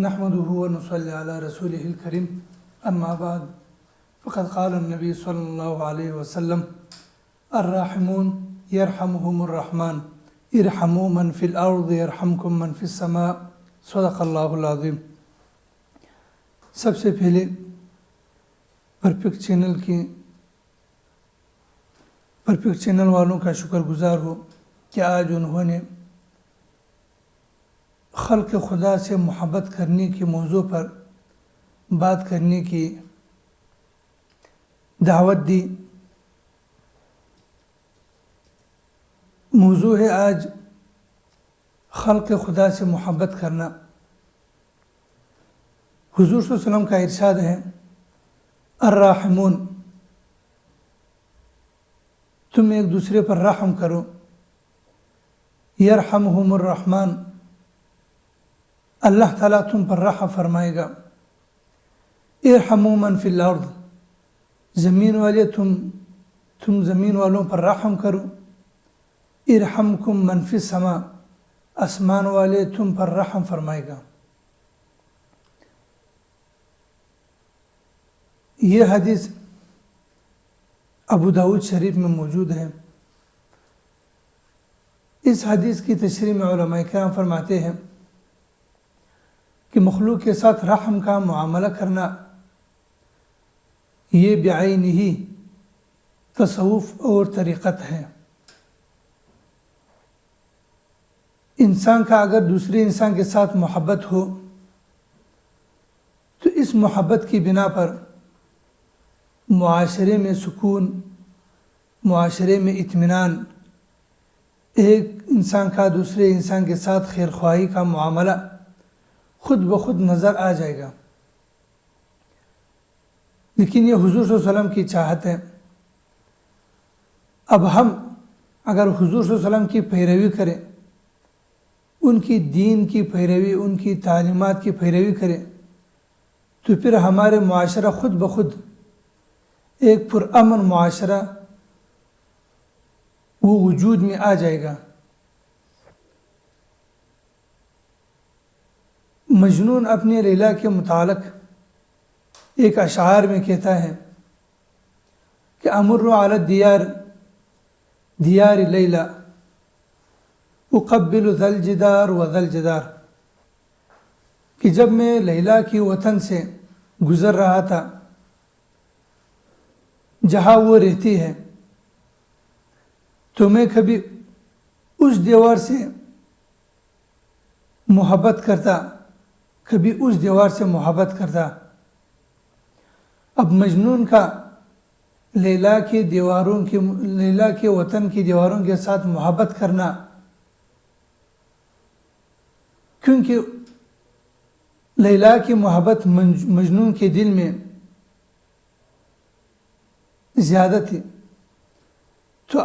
نحمده ونصلي على رسوله الكريم أما بعد فقد قال النبي صلى الله عليه وسلم الراحمون يرحمهم الرحمن ارحموا من في الأرض يرحمكم من في السماء صدق اللہ العظیم۔ سب سے پہلے پرفیکٹ چینل والوں کا شکر گزار ہو کہ آج انہوں نے خلق خدا سے محبت کرنے کے موضوع پر بات کرنے کی دعوت دی۔ موضوع ہے آج خلق خدا سے محبت کرنا۔ حضور صلی اللہ علیہ وسلم کا ارشاد ہے الراحمون، تم ایک دوسرے پر رحم کرو، یرحمہم الرحمن، اللہ تعالیٰ تم پر رحم فرمائے گا۔ ارحموا من فی الارض، زمین والے تم زمین والوں پر رحم کرو۔ ارحمکم من فی السماء، آسمان والے تم پر رحم فرمائے گا۔ یہ حدیث ابو داؤد شریف میں موجود ہے۔ اس حدیث کی تشریح میں علماء کرام فرماتے ہیں کہ مخلوق کے ساتھ رحم کا معاملہ کرنا یہ بعینہ تصوف اور طریقت ہے۔ انسان کا اگر دوسرے انسان کے ساتھ محبت ہو تو اس محبت کی بنا پر معاشرے میں سکون، معاشرے میں اطمینان، ایک انسان کا دوسرے انسان کے ساتھ خیر خواہی کا معاملہ خود بخود نظر آ جائے گا۔ لیکن یہ حضور صلی اللہ علیہ وسلم کی چاہت ہے۔ اب ہم اگر حضور صلی اللہ علیہ وسلم کی پیروی کریں، ان کی دین کی پیروی، ان کی تعلیمات کی پیروی کریں، تو پھر ہمارے معاشرہ خود بخود ایک پرامن معاشرہ وہ وجود میں آ جائے گا۔ مجنون اپنے لیلا کے متعلق ایک اشعار میں کہتا ہے کہ امر علی الدیار دیار لیلا اقبل ذا الجدار و ذا الجدار، کہ جب میں لیلا کی وطن سے گزر رہا تھا جہاں وہ رہتی ہے، تو میں کبھی اس دیوار سے محبت کرتا، کبھی اس دیوار سے محبت کرتا۔ اب مجنون کا لیلا کے وطن کی دیواروں کے ساتھ محبت کرنا، کیونکہ لیلا کی محبت مجنون کے دل میں زیادہ تھی، تو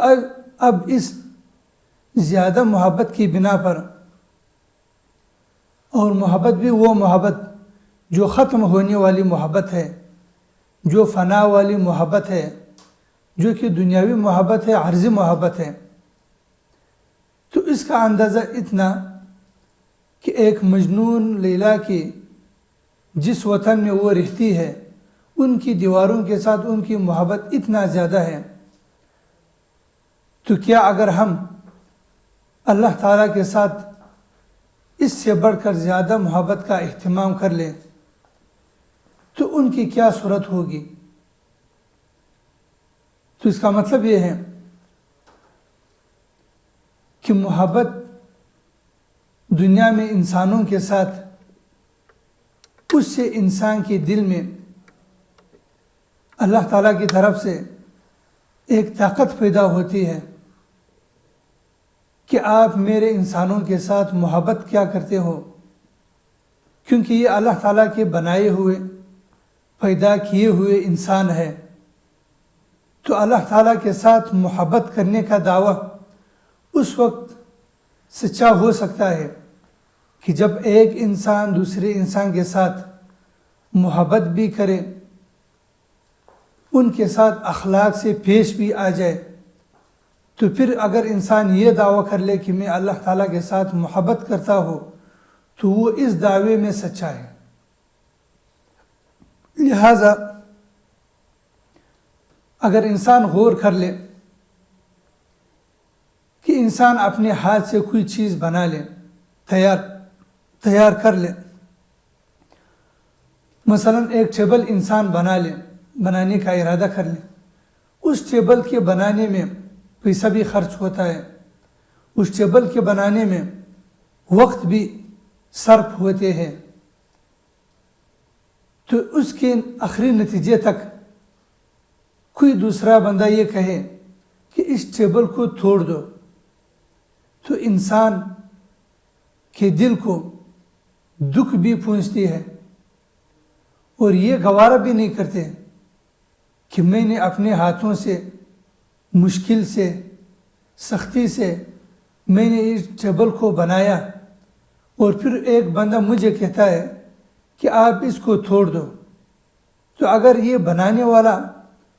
اب اس زیادہ محبت کی بنا پر، اور محبت بھی وہ محبت جو ختم ہونے والی محبت ہے، جو فنا والی محبت ہے، جو کہ دنیاوی محبت ہے، عارضی محبت ہے، تو اس کا اندازہ اتنا کہ ایک مجنون لیلا کی جس وطن میں وہ رہتی ہے، ان کی دیواروں کے ساتھ ان کی محبت اتنا زیادہ ہے، تو کیا اگر ہم اللہ تعالیٰ کے ساتھ اس سے بڑھ کر زیادہ محبت کا اہتمام کر لیں تو ان کی کیا صورت ہوگی؟ تو اس کا مطلب یہ ہے کہ محبت دنیا میں انسانوں کے ساتھ، اس سے انسان کے دل میں اللہ تعالیٰ کی طرف سے ایک طاقت پیدا ہوتی ہے کہ آپ میرے انسانوں کے ساتھ محبت کیا کرتے ہو، کیونکہ یہ اللہ تعالیٰ کے بنائے ہوئے، پیدا کیے ہوئے انسان ہے۔ تو اللہ تعالیٰ کے ساتھ محبت کرنے کا دعویٰ اس وقت سچا ہو سکتا ہے کہ جب ایک انسان دوسرے انسان کے ساتھ محبت بھی کرے، ان کے ساتھ اخلاق سے پیش بھی آ جائے، تو پھر اگر انسان یہ دعویٰ کر لے کہ میں اللہ تعالیٰ کے ساتھ محبت کرتا ہوں، تو وہ اس دعوے میں سچا ہے۔ لہذا اگر انسان غور کر لے کہ انسان اپنے ہاتھ سے کوئی چیز بنا لے، تیار کر لے، مثلا ایک ٹیبل انسان بنانے کا ارادہ کر لے، اس ٹیبل کے بنانے میں پیسہ بھی خرچ ہوتا ہے، اس ٹیبل کے بنانے میں وقت بھی صرف ہوتے ہیں، تو اس کے آخری نتیجے تک کوئی دوسرا بندہ یہ کہے کہ اس ٹیبل کو توڑ دو، تو انسان کے دل کو دکھ بھی پہنچتی ہے، اور یہ گوارا بھی نہیں کرتے کہ میں نے اپنے ہاتھوں سے مشکل سے سختی سے میں نے اس ٹیبل کو بنایا، اور پھر ایک بندہ مجھے کہتا ہے کہ آپ اس کو توڑ دو۔ تو اگر یہ بنانے والا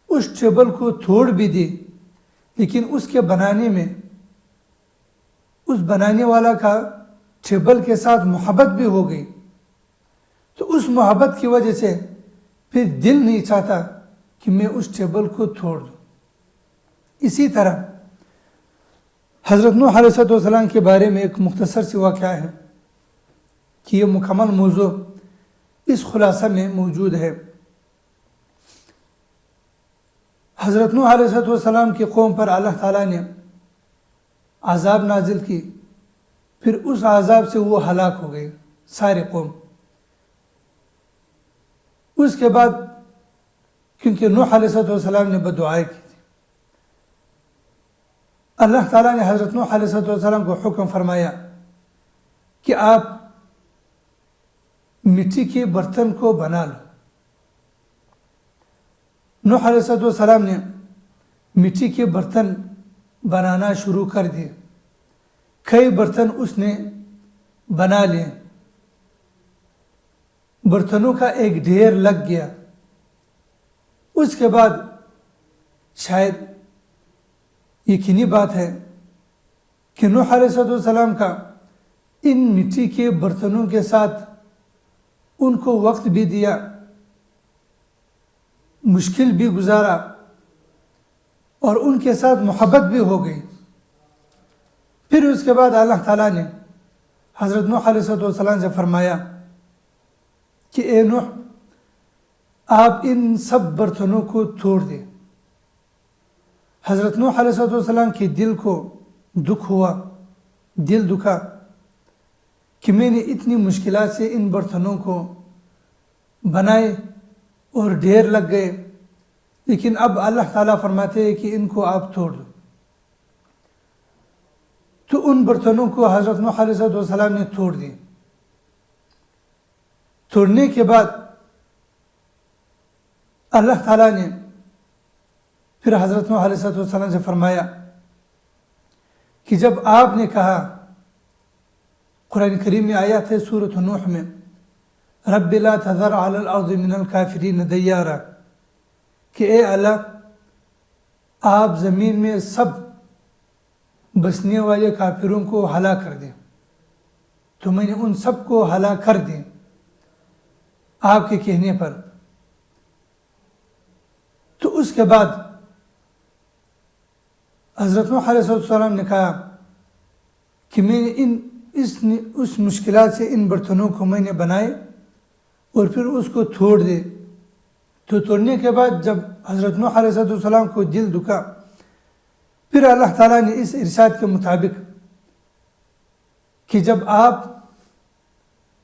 اس ٹیبل کو توڑ بھی دے، لیکن اس کے بنانے میں اس بنانے والا کا ٹیبل کے ساتھ محبت بھی ہو گئی، تو اس محبت کی وجہ سے پھر دل نہیں چاہتا کہ میں اس ٹیبل کو توڑ دوں۔ اسی طرح حضرت نوح علیہ السلام کے بارے میں ایک مختصر سی واقعہ ہے کہ یہ مکمل موضوع اس خلاصہ میں موجود ہے۔ حضرت نوح علیہ السلام کی قوم پر اللہ تعالیٰ نے عذاب نازل کی، پھر اس عذاب سے وہ ہلاک ہو گئے سارے قوم۔ اس کے بعد کیونکہ نوح علیہ السلام نے بددعائیں کی تھی، اللہ تعالیٰ نے حضرت نوح علیہ السلام کو حکم فرمایا کہ آپ مٹی کے برتن کو بنا لو۔ نوح علیہ السلام نے مٹی کے برتن بنانا شروع کر دیے، کئی برتن اس نے بنا لیے، برتنوں کا ایک ڈھیر لگ گیا۔ اس کے بعد شاید یقینی بات ہے کہ نوح علیہ السلام کا ان مٹی کے برتنوں کے ساتھ ان کو وقت بھی دیا، مشکل بھی گزارا، اور ان کے ساتھ محبت بھی ہو گئی۔ پھر اس کے بعد اللہ تعالیٰ نے حضرت نوح علیہ السلام سے فرمایا کہ اے نوح، آپ ان سب برتنوں کو توڑ دیں۔ حضرت نوح علیہ السلام کے دل کو دکھ ہوا، دل دکھا کہ میں نے اتنی مشکلات سے ان برتنوں کو بنائے اور ڈھیر لگ گئے، لیکن اب اللہ تعالیٰ فرماتے ہیں کہ ان کو آپ توڑ دو۔ تو ان برتنوں کو حضرت نوح علیہ السلام نے توڑ دی۔ توڑنے کے بعد اللہ تعالیٰ نے پھر حضرت نوح علیہ السلام سے فرمایا کہ جب آپ نے کہا، قرآن کریم میں آیات ہے سورۃ نوح میں، رب لا تذر علی الارض من الکافرین دیارا، کہ اے اللہ آپ زمین میں سب بسنے والے کافروں کو ہلاک کر دیں، تو میں نے ان سب کو ہلاک کر دیں آپ کے کہنے پر۔ تو اس کے بعد حضرت نوح علیہ السلام نے کہا کہ میں نے اس مشکلات سے ان برتنوں کو میں نے بنائے اور پھر اس کو توڑ دے۔ تو توڑنے کے بعد جب حضرت نوح علیہ السلام کو دل دکھا، پھر اللہ تعالیٰ نے اس ارشاد کے مطابق کہ جب آپ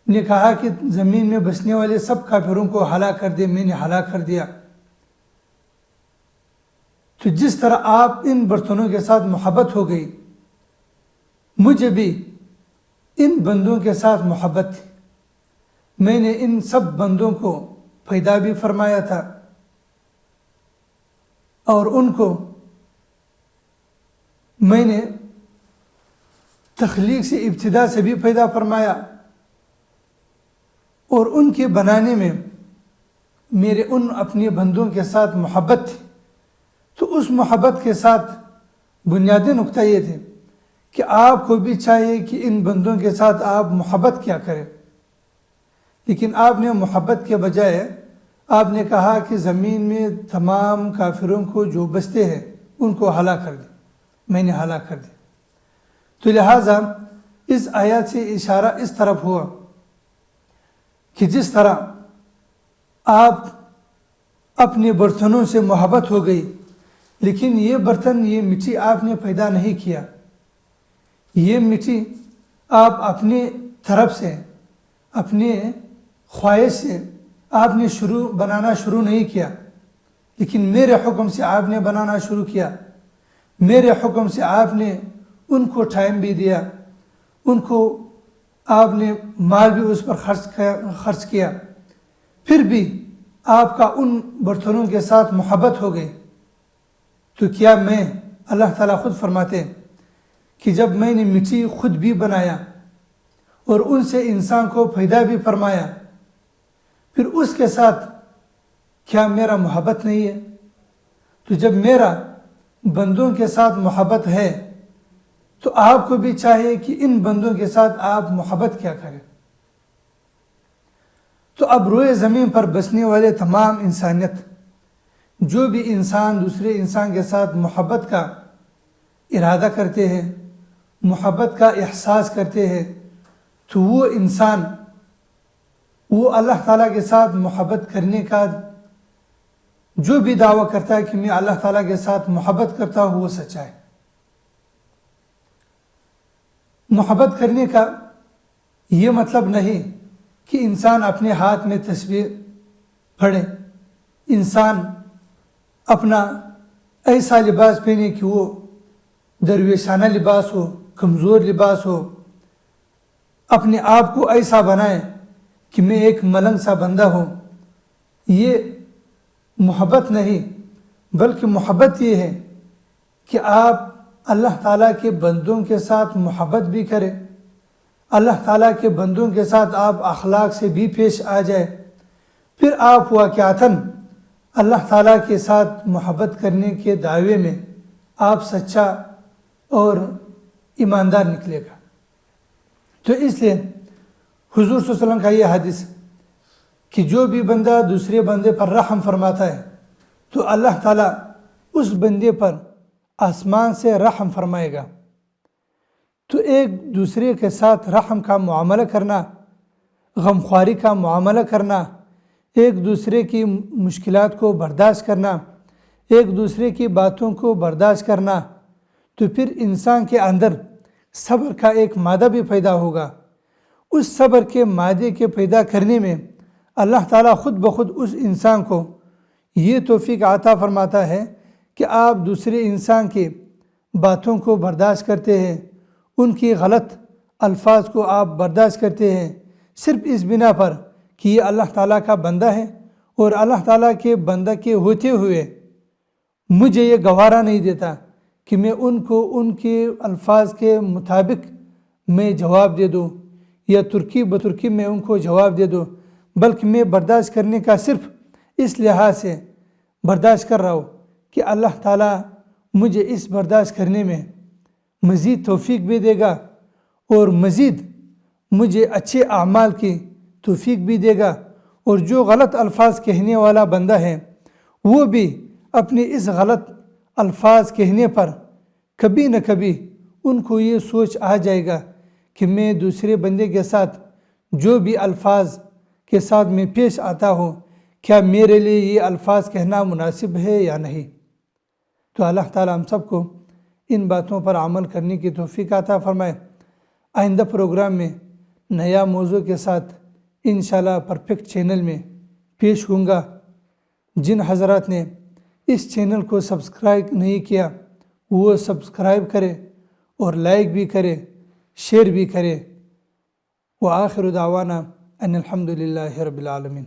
نے کہا کہ زمین میں بسنے والے سب کافروں کو ہلاک کر دے، میں نے ہلاک کر دیا، تو جس طرح آپ ان برتنوں کے ساتھ محبت ہو گئی، مجھے بھی ان بندوں کے ساتھ محبت تھی۔ میں نے ان سب بندوں کو پیدا بھی فرمایا تھا اور ان کو میں نے تخلیق سے ابتدا سے بھی پیدا فرمایا، اور ان کے بنانے میں میرے ان اپنے بندوں کے ساتھ محبت تھی۔ تو اس محبت کے ساتھ بنیادی نقطہ یہ تھے کہ آپ کو بھی چاہیے کہ ان بندوں کے ساتھ آپ محبت کیا کریں، لیکن آپ نے محبت کے بجائے آپ نے کہا کہ زمین میں تمام کافروں کو جو بستے ہیں ان کو ہلاک کر دیں، میں نے ہلاک کر دیا۔ تو لہٰذا اس آیات سے اشارہ اس طرف ہوا کہ جس طرح آپ اپنے برتنوں سے محبت ہو گئی، لیکن یہ برتن، یہ مٹی آپ نے پیدا نہیں کیا، یہ مٹی آپ اپنے طرف سے، اپنے خواہش سے آپ نے بنانا شروع نہیں کیا، لیکن میرے حکم سے آپ نے بنانا شروع کیا، میرے حکم سے آپ نے ان کو ٹائم بھی دیا، ان کو آپ نے مال بھی اس پر خرچ کیا، پھر بھی آپ کا ان برتنوں کے ساتھ محبت ہو گئی۔ تو کیا میں، اللہ تعالیٰ خود فرماتے ہیں کہ جب میں نے مٹی خود بھی بنایا اور ان سے انسان کو پیدا بھی فرمایا، پھر اس کے ساتھ کیا میرا محبت نہیں ہے؟ تو جب میرا بندوں کے ساتھ محبت ہے تو آپ کو بھی چاہیے کہ ان بندوں کے ساتھ آپ محبت کیا کریں۔ تو اب روئے زمین پر بسنے والے تمام انسانیت، جو بھی انسان دوسرے انسان کے ساتھ محبت کا ارادہ کرتے ہیں، محبت کا احساس کرتے ہیں، تو وہ انسان، وہ اللہ تعالیٰ کے ساتھ محبت کرنے کا جو بھی دعویٰ کرتا ہے کہ میں اللہ تعالیٰ کے ساتھ محبت کرتا ہوں، وہ سچا ہے۔ محبت کرنے کا یہ مطلب نہیں کہ انسان اپنے ہاتھ میں تسبیح پڑھے، انسان اپنا ایسا لباس پہنے کہ وہ درویشانہ لباس ہو، کمزور لباس ہو، اپنے آپ کو ایسا بنائے کہ میں ایک ملنگ سا بندہ ہوں۔ یہ محبت نہیں، بلکہ محبت یہ ہے کہ آپ اللہ تعالیٰ کے بندوں کے ساتھ محبت بھی کریں، اللہ تعالیٰ کے بندوں کے ساتھ آپ اخلاق سے بھی پیش آ جائے، پھر آپ واقعتاً اللہ تعالیٰ کے ساتھ محبت کرنے کے دعوے میں آپ سچا اور ایماندار نکلے گا۔ تو اس لیے حضور صلی اللہ علیہ وسلم کا یہ حدیث کہ جو بھی بندہ دوسرے بندے پر رحم فرماتا ہے تو اللہ تعالیٰ اس بندے پر آسمان سے رحم فرمائے گا۔ تو ایک دوسرے کے ساتھ رحم کا معاملہ کرنا، غمخواری کا معاملہ کرنا، ایک دوسرے کی مشکلات کو برداشت کرنا، ایک دوسرے کی باتوں کو برداشت کرنا، تو پھر انسان کے اندر صبر کا ایک مادہ بھی پیدا ہوگا۔ اس صبر کے مادے کے پیدا کرنے میں اللہ تعالیٰ خود بخود اس انسان کو یہ توفیق عطا فرماتا ہے کہ آپ دوسرے انسان کی باتوں کو برداشت کرتے ہیں، ان کی غلط الفاظ کو آپ برداشت کرتے ہیں، صرف اس بنا پر کہ یہ اللہ تعالیٰ کا بندہ ہے، اور اللہ تعالیٰ کے بندہ کے ہوتے ہوئے مجھے یہ گوارا نہیں دیتا کہ میں ان کو ان کے الفاظ کے مطابق میں جواب دے دوں یا ترکی بترکی میں ان کو جواب دے دوں، بلکہ میں برداشت کرنے کا صرف اس لحاظ سے برداشت کر رہا ہوں کہ اللہ تعالیٰ مجھے اس برداشت کرنے میں مزید توفیق بھی دے گا، اور مزید مجھے اچھے اعمال کی توفیق بھی دے گا، اور جو غلط الفاظ کہنے والا بندہ ہے وہ بھی اپنے اس غلط الفاظ کہنے پر کبھی نہ کبھی ان کو یہ سوچ آ جائے گا کہ میں دوسرے بندے کے ساتھ جو بھی الفاظ کے ساتھ میں پیش آتا ہوں، کیا میرے لیے یہ الفاظ کہنا مناسب ہے یا نہیں۔ تو اللہ تعالیٰ ہم سب کو ان باتوں پر عمل کرنے کی توفیق عطا فرمائے۔ آئندہ پروگرام میں نیا موضوع کے ساتھ انشاءاللہ پرفیکٹ چینل میں پیش ہوں گا۔ جن حضرات نے اس چینل کو سبسکرائب نہیں کیا وہ سبسکرائب کرے، اور لائک بھی کرے، شیئر بھی کرے۔ وآخر دعوانا ان الحمد للہ رب العالمین۔